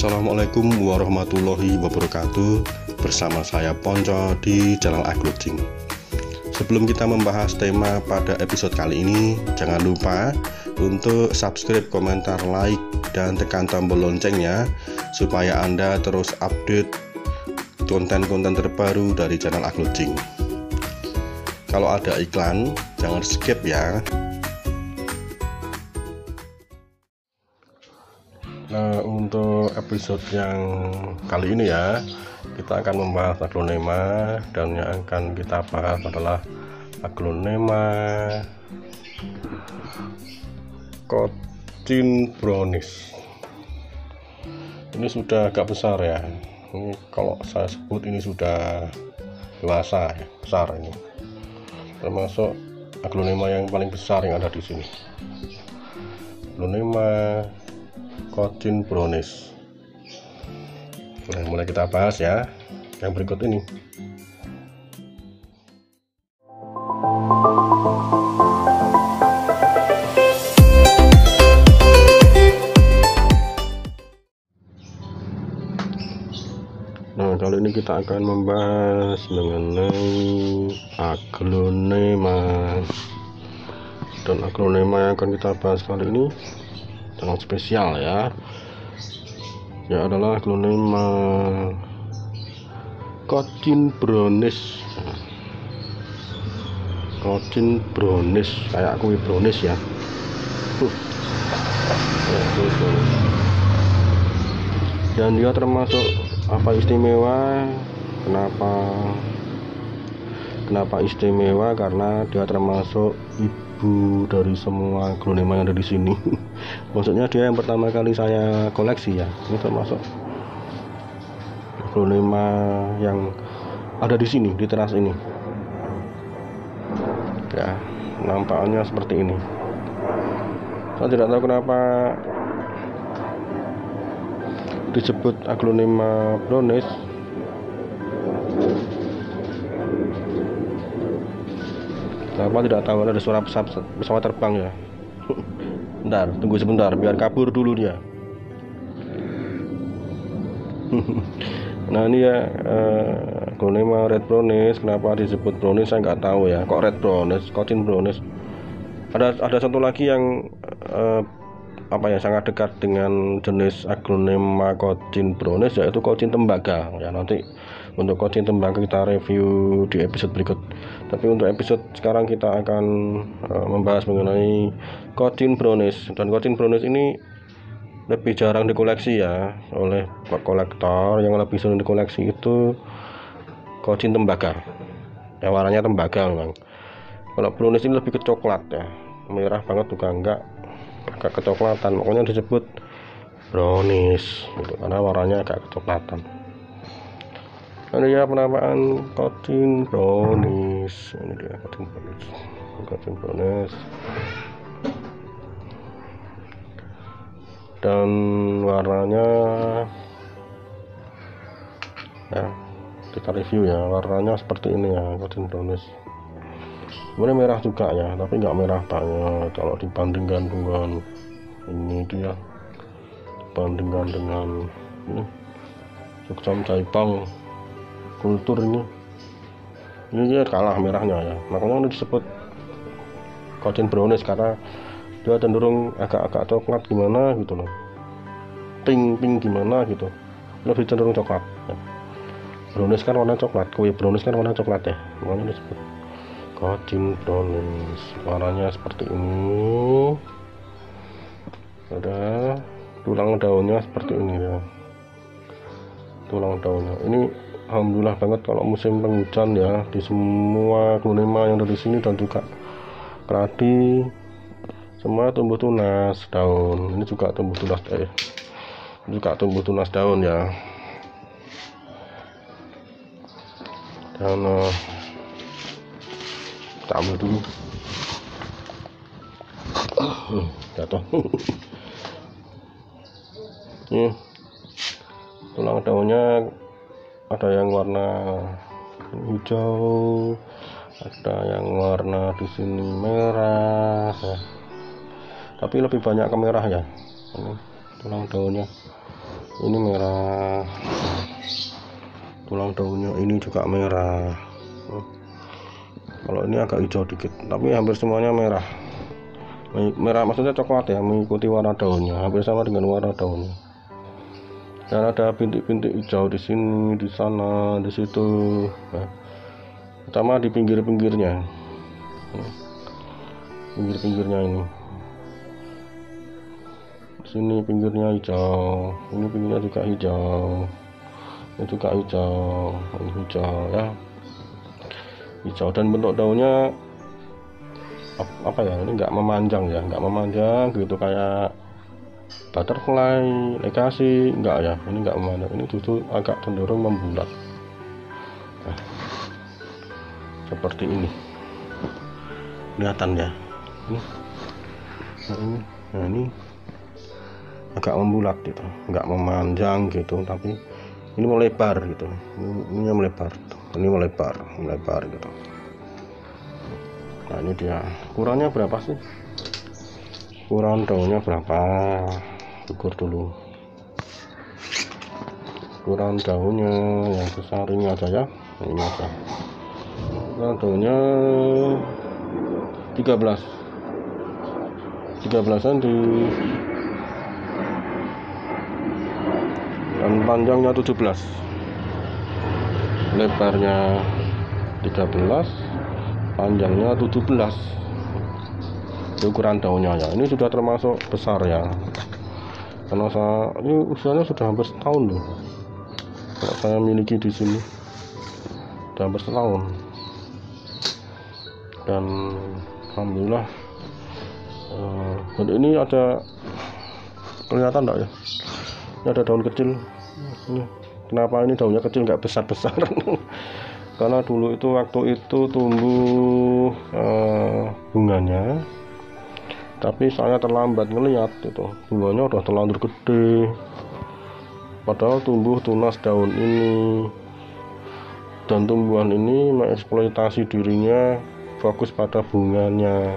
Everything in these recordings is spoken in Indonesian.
Assalamualaikum warahmatullahi wabarakatuh. Bersama saya Ponco di channel Agrojing. Sebelum kita membahas tema pada episode kali ini, jangan lupa untuk subscribe, komentar, like, dan tekan tombol loncengnya supaya Anda terus update konten-konten terbaru dari channel Agrojing. Kalau ada iklan, jangan skip ya. Nah, untuk episode yang kali ini ya, kita akan membahas aglonema, dan yang akan kita bahas adalah aglonema Coccinbrownies. Ini sudah agak besar ya. Ini kalau saya sebut ini sudah dewasa ya, besar ini. Termasuk aglonema yang paling besar yang ada di sini. Aglonema Coccinbrownies. Nah, mulai kita bahas ya yang berikut ini. Nah, kali ini kita akan membahas mengenai aglonema. Dan aglonema yang akan kita bahas kali ini sangat spesial ya, adalah aglonema Coccinbrownies. Coccinbrownies kayak kue brownies ya. Dan dia termasuk apa istimewa? Kenapa istimewa? Karena dia termasuk ibu dari semua aglonema yang ada di sini. Maksudnya dia yang pertama kali saya koleksi ya. Ini termasuk aglonema yang ada di sini, di teras ini. Ya, nampaknya seperti ini. Saya tidak tahu kenapa disebut aglonema brownies. Kenapa tidak tahu, ada suara pesawat terbang ya. Bentar, tunggu sebentar biar kabur dulu dia. Nah, ini ya aglonema red brownies. Kenapa disebut brownies saya nggak tahu ya. Kok red brownies, Coccinbrownies. Ada satu lagi yang sangat dekat dengan jenis aglonema Coccinbrownies, yaitu Coccin tembaga ya. Nanti untuk Coccin tembaga kita review di episode berikut. Tapi untuk episode sekarang kita akan membahas mengenai Coccinbrownies. Dan Coccinbrownies ini lebih jarang dikoleksi ya oleh kolektor. Yang lebih sering dikoleksi itu Coccin tembaga. Ya, warnanya tembaga memang. Kalau brownies ini lebih ke coklat ya, merah banget juga enggak, agak kecoklatan, makanya disebut brownies gitu, karena warnanya agak kecoklatan. Ini ya penamaan Coccinbrownies. Ini dia Coccinbrownies. Dan warnanya ya, kita review ya, warnanya seperti ini ya, Coccinbrownies. Sebenarnya merah juga ya, tapi nggak merah banget kalau dibandingkan dengan ini dia, dibandingkan dengan ini Sukcam Jaipang Kultur ini dia kalah merahnya ya. Makanya ini disebut Coccinbrownies karena dia cenderung agak-agak coklat gimana gitu loh, pink gimana gitu, lebih cenderung coklat ya. Brownies kan warna coklat, kue brownies kan warna coklat ya, makanya disebut Coccinbrownies. Warnanya seperti ini. Ada tulang daunnya seperti ini ya. Tulang daunnya ini alhamdulillah banget kalau musim penghujan ya, di semua aglonema yang ada di sini dan juga keladi semua tumbuh tunas daun. Ini juga tumbuh tunas daun ya. Dan kita ambil dulu. Jatuh. Ini tulang daunnya ada yang warna hijau, ada yang warna di sini merah ya. Tapi lebih banyak ke merah ya. Ini tulang daunnya Ini merah, tulang daunnya ini juga merah. Kalau ini agak hijau dikit, tapi hampir semuanya merah. Merah maksudnya coklat ya, mengikuti warna daunnya, hampir sama dengan warna daunnya. Dan ada bintik-bintik hijau di sini, di sana, di situ. Nah, sama di pinggir-pinggirnya, pinggir-pinggirnya ini. Sini pinggirnya hijau, ini pinggirnya juga hijau, ini juga hijau, ini hijau ya, hijau. Dan bentuk daunnya apa ya, ini nggak memanjang ya, nggak memanjang gitu kayak butterfly, lekasi, enggak ya, ini nggak memanjang, ini justru agak cenderung membulat. Nah, seperti ini kelihatan ya, nah ini agak membulat gitu, nggak memanjang gitu, tapi ini melebar gitu, ini melebar, ini melebar gitu. Nah ini dia, kurangnya berapa sih, kurang daunnya berapa, ukur dulu. Kurang daunnya yang besar ini aja ya, ini aja. Kurang daunnya 13-an di, dan panjangnya 17, lebarnya 13, panjangnya 17. Itu ukuran daunnya ya. Ini sudah termasuk besar ya, karena ini usianya sudah hampir setahun loh. Kalau saya miliki di sini sudah hampir setahun, dan alhamdulillah. Dan ini ada, kelihatan enggak ya? Ini ada daun kecil. Ini kenapa ini daunnya kecil, nggak besar-besar? Karena dulu itu waktu itu tumbuh bunganya, tapi saya terlambat ngelihat itu bunganya udah terlanjur gede. Padahal tumbuh tunas daun ini, dan tumbuhan ini mengeksploitasi dirinya fokus pada bunganya,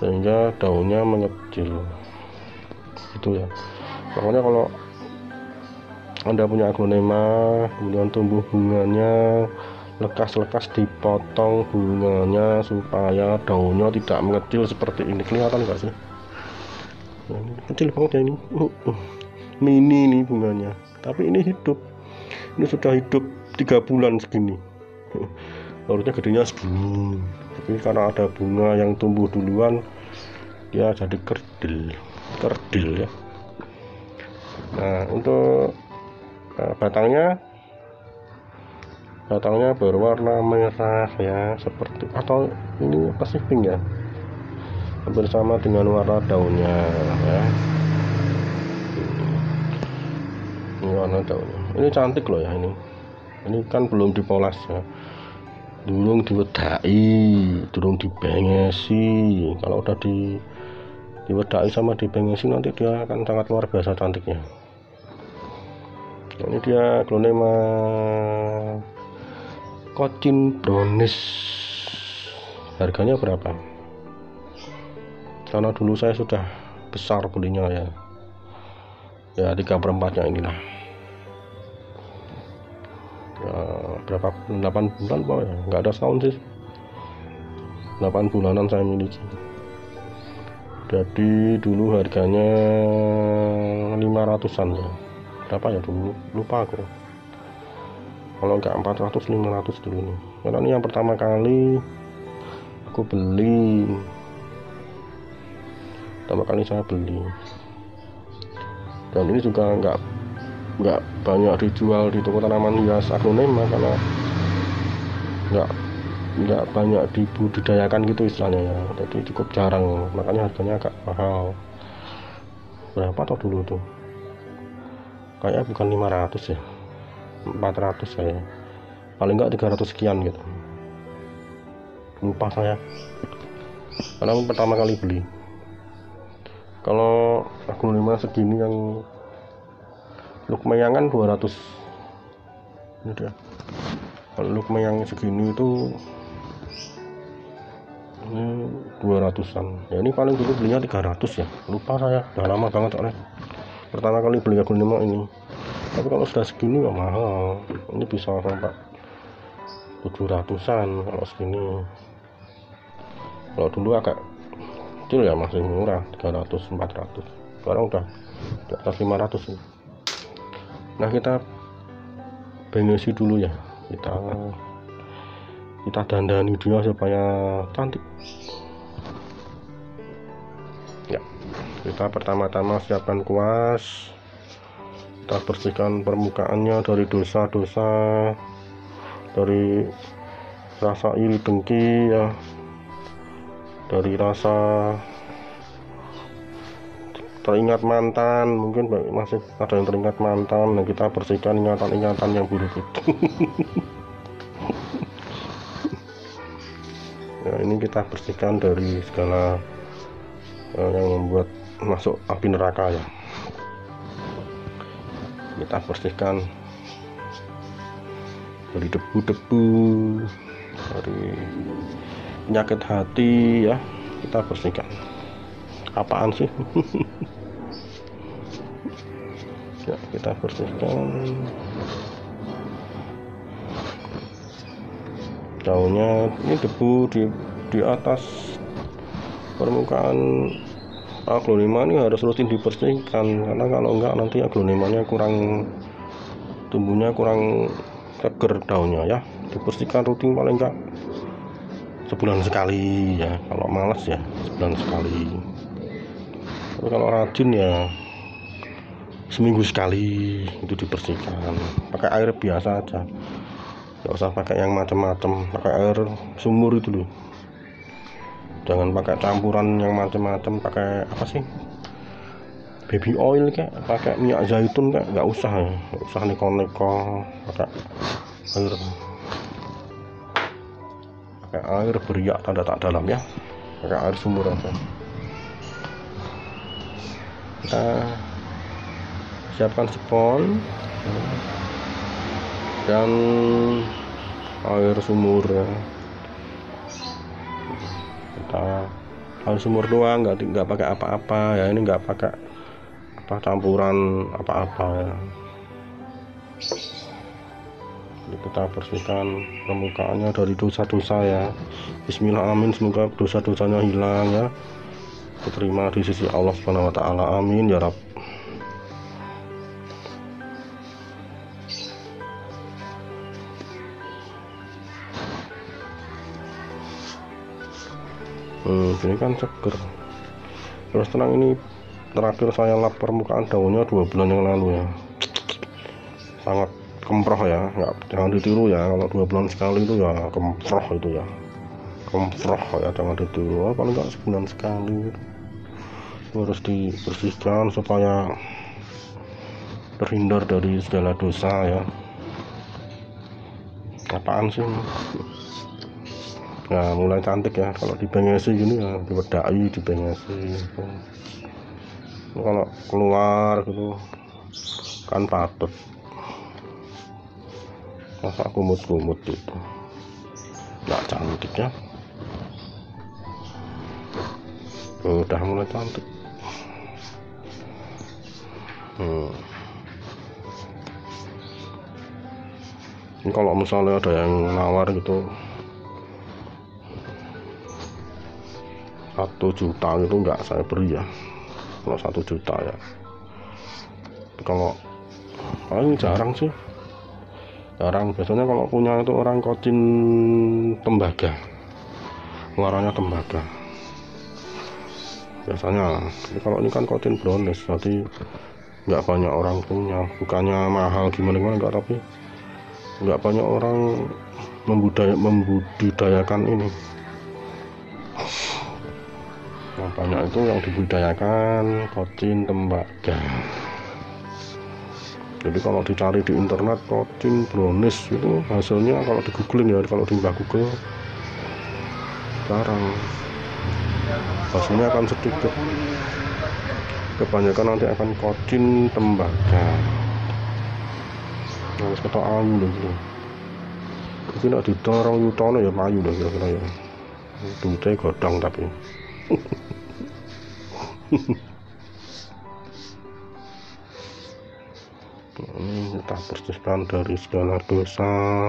sehingga daunnya mengecil. Itu ya. Pokoknya kalau Anda punya aglonema, kemudian tumbuh bunganya, lekas-lekas dipotong bunganya supaya daunnya tidak mengecil seperti ini. Kelihatan nggak sih? Nah, ini kecil banget ya ini. Mini nih bunganya, tapi ini hidup. Ini sudah hidup 3 bulan segini. Harusnya gedenya segini, tapi karena ada bunga yang tumbuh duluan, dia jadi kerdil ya. Nah, untuk batangnya berwarna merah ya, seperti, atau ini pasti pink ya, hampir sama dengan warna daunnya ya. Ini warna daunnya, ini cantik loh ya. Ini kan belum dipolas ya, durung diwedai, durung dibengesi. Kalau udah diwedai sama dibengesi, nanti dia akan sangat luar biasa cantiknya. Ini dia aglonema Cochin Brownies. Harganya berapa? Karena dulu saya sudah besar belinya ya, 3/4-nya inilah ya, berapa, 8 bulan Pak ya, nggak ada setahun sih, 8 bulanan saya miliki. Jadi dulu harganya 500-an ya, berapa ya dulu, lupa aku. Kalau enggak 400, 500 dulu nih. Karena ini yang pertama kali aku beli, saya beli. Dan ini juga enggak banyak dijual di toko tanaman hias aglonema, karena enggak banyak dibudidayakan gitu istilahnya ya. Jadi cukup jarang, makanya harganya agak mahal. Berapa toh dulu tuh? Kayaknya bukan 500 ya, 400 kayaknya, paling enggak 300 sekian gitu, lupa saya, karena pertama kali beli. Kalau aglonema segini yang lukmeyangan 200, ini dia. Kalau lukmeyang segini itu ini 200-an ya. Ini paling dulu belinya 300 ya, lupa saya, udah lama banget soalnya. pertama kali beli aglonema ini, tapi kalau sudah segini ya mahal. Ini bisa sampai 700-an kalau segini. Kalau dulu agak kecil ya masih murah, 300-400. Sekarang udah di atas 500 nih. Nah, kita bengesi dulu ya, kita dandani dia supaya cantik ya. Kita pertama-tama siapkan kuas, kita bersihkan permukaannya dari dosa-dosa, dari rasa iri dengki ya, dari rasa teringat mantan. Mungkin masih ada yang teringat mantan. Nah, kita bersihkan ingatan-ingatan yang buruk itu. Ya, ini kita bersihkan dari segala yang membuat masuk api neraka ya. Kita bersihkan dari debu-debu, dari penyakit hati ya, kita bersihkan. Apaan sih? Ya, kita bersihkan daunnya. Ini debu di atas permukaan aglonema ini harus rutin dibersihkan, karena kalau enggak nanti aglonemanya tumbuhnya kurang seger daunnya ya. Dibersihkan rutin paling enggak sebulan sekali ya, kalau malas ya sebulan sekali. Tapi kalau rajin ya seminggu sekali itu dibersihkan. Pakai air biasa aja, nggak usah pakai yang macam-macam. Pakai air sumur itu loh, jangan pakai campuran yang macam-macam. Pakai apa sih, baby oil kayak, pakai minyak zaitun kayak, nggak usah ya, nggak usah neko-neko. Pakai air beriak tanda tak dalam ya, pakai air sumur aja. Kita siapkan spons dan air sumur ya. Kita air sumur doang, nggak pakai apa-apa ya. Ini nggak pakai campuran apa-apa ya. Jadi kita bersihkan permukaannya dari dosa-dosa ya. Bismillah, amin. Semoga dosa-dosanya hilang ya, diterima di sisi Allah Subhanahu wa taala. Amin ya Rabb. Ini kan seger. Terus terang, ini terakhir saya lap permukaan daunnya 2 bulan yang lalu ya. Sangat kemproh ya, jangan ditiru ya. Kalau 2 bulan sekali itu ya kemproh itu ya. Kemproh ya, jangan ditiru. Paling enggak sebulan sekali harus dibersihkan supaya terhindar dari segala dosa ya. Apaan sih? Nah, mulai cantik ya kalau dibengesi gini ya, diwedai, dibengesi. Kalau keluar gitu kan patut, masa kumut-kumut itu nggak cantik ya. Udah mulai cantik. Ini kalau misalnya ada yang nawar gitu 1 juta itu nggak saya beri ya, kalau 1 juta ya. Kalau paling jarang sih, jarang. Biasanya kalau punya itu orang kocin tembaga, warnanya tembaga biasanya. Jadi kalau ini kan kocin brownies, jadi nggak banyak orang punya. Bukannya mahal gimana enggak, tapi nggak banyak orang membudidayakan ini. Yang banyak itu yang dibudidayakan kocin tembaga. Jadi kalau dicari di internet kocin brownies itu hasilnya, kalau di googling ya, kalau di Google jarang, hasilnya akan sedikit. Kebanyakan nanti akan kocin tembaga. Harus kata ayu loh gitu. Tapi nak didorong yutone ya payu loh kira-kira ya. Dute godong tapi. kita bersihkan dari segala dosa,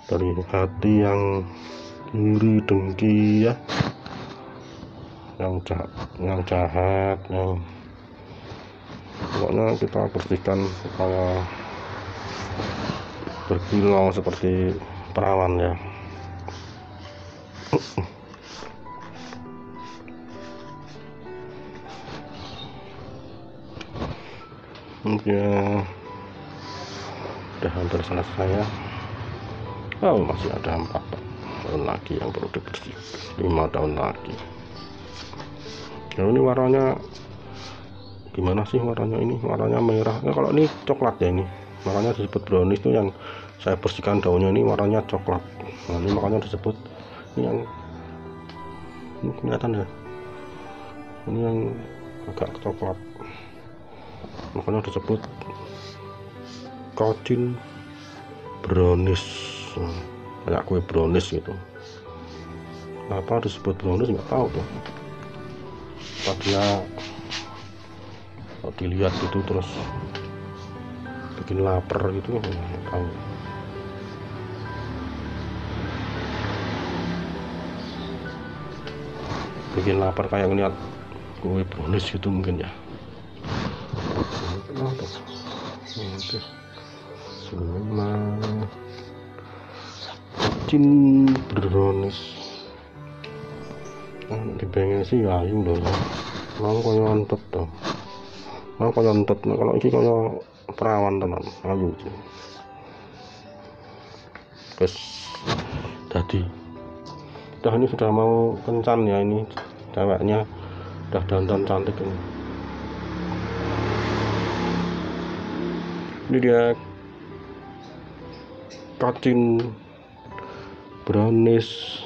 dari hati yang iri dengki ya, yang jahat, yang pokoknya kita bersihkan supaya berkilau seperti perawan ya. Ya udah hampir selesai ya. Oh, masih ada 4 tahun lagi yang perlu dibersihkan, 5 tahun lagi. Nah, ini warnanya gimana sih warnanya? Ini warnanya merah ya, kalau ini coklat ya, ini makanya disebut brownies. Itu yang saya bersihkan daunnya ini warnanya coklat. Nah, ini makanya disebut, ini yang ini kelihatan ya, ini yang agak coklat, makanya disebut Cochin brownies, kayak kue brownies gitu. Kenapa disebut brownies nggak tahu tuh. Dia kalau dilihat itu terus bikin lapar gitu, nggak tahu. Bikin lapar kayak ngeliat kue brownies gitu mungkin ya. Oke, semua Cochin brownies. Dipengen sih ayu loh ya. Mau kaya entet tuh. Mau kaya entet. Kalau ini kaya perawan tenan, ayu sih. Terus tadi udah, ini sudah mau kencan ya, ini ceweknya udah dandan cantik ini. Ini dia Cochin brownies